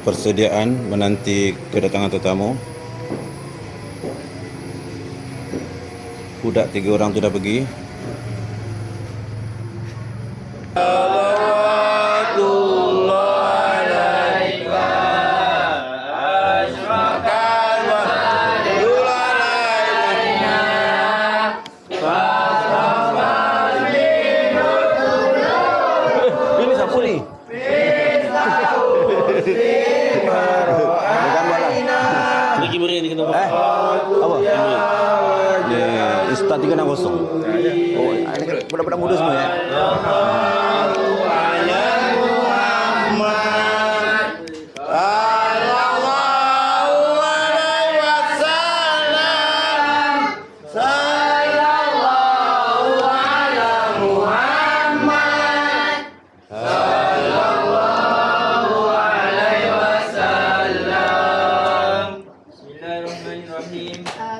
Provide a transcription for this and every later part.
persediaan menanti kedatangan tetamu. Budak 3 orang tu dah pergi. Ini siapa ni? Lagi beri ni kena Apa? Ni Insta 360. Oh, ini kan budak-budak muda semua ya.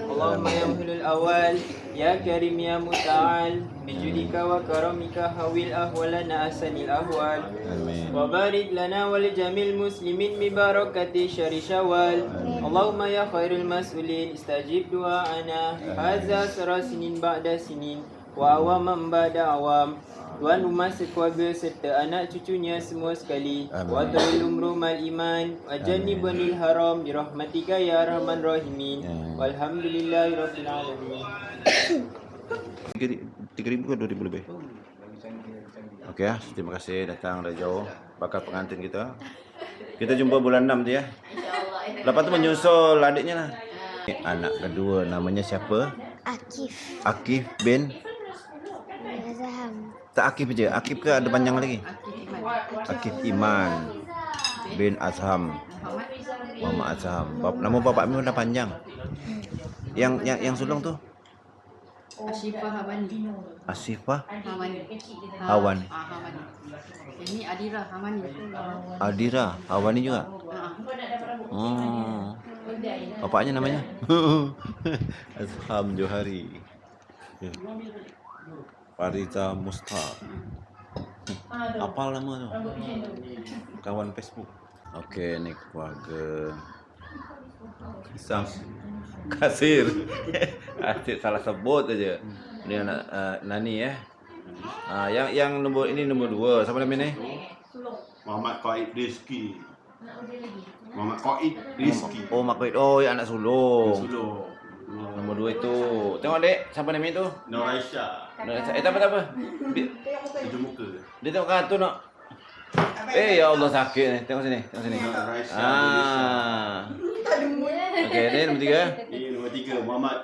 Allahumma ya muhlul awal ya karim ya muta'al bijudika wa karamika hawil ahwalana asanil ahwal Amin. wa barik lana wal jamil muslimin bi barakati syahri syawal. Allahumma ya khairul mas'ulin istajib du'ana hadza sarasinin ba'da sinin wa awaman ba'da awam. Tuan rumah sekeluarga serta anak cucunya semua sekali. Wa tawallum rumal iman wa jannibnil haram bi rahmatika ya arhamar rahimin. Walhamdulillahi rabbil alamin. 3,000 ke 2,000 lebih? Okey ya, terima kasih datang dari jauh. Bakal pengantin kita. Kita jumpa bulan 6 tu ya. Lepas tu menyusul adiknya lah. Anak kedua namanya siapa? Akif Akif bin Azham tak Akif je. Akif ke ada panjang lagi? Akif Iman bin Azham. Muhammad Azham. Nama bapak memang dah panjang. Yang sulung tu? Asifah Hamani. Asifah Hamani. Hawan. Hamani. Ini Adira Hamani. Adira Hawani juga. Oh. Bapaknya namanya? Azham Johari. Fariza Mustar. Apal nama tu? Kawan Facebook. Okey, ni keluarga Sang Kasir. Asyik salah sebut aja. Ni anak Nani ya. Yang nombor ini nombor 2. Siapa nama ni? Muhammad Qaid Rizki. Muhammad Qaid Rizki. Oh, Mak Qaid. Oh, yang anak sulung. Suluh. Nombor 2 itu. Tengok dek, siapa nama itu? Nur Aisyah. Tak apa. Tujuh muka. Dia tengok kartun nak. Ya Allah sakit ni. Tengok sini. Nur Aisyah. Okey, ni nombor 3. Ini nombor 3 Muhammad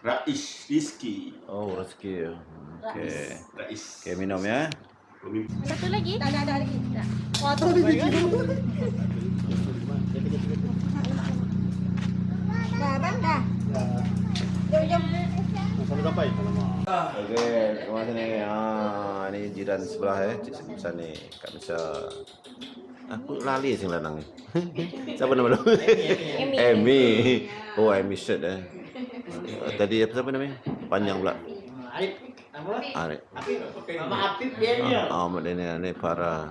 Rais Rizki. Oh, rezeki. Okey. Rais. Okey, minum ya. satu lagi tak ada lagi tak. Dah bang dah jom Sampai. Okey, kemana sini? Ni jiran sebelah Cik Misal ni. Kak Misal. Aku lali sing lanang ni. Siapa nama lu? Amy. Oh, Amy shirt Tadi siapa namanya? Panjang pula. Arif. Mama Apip dia ni. Ahmad ni para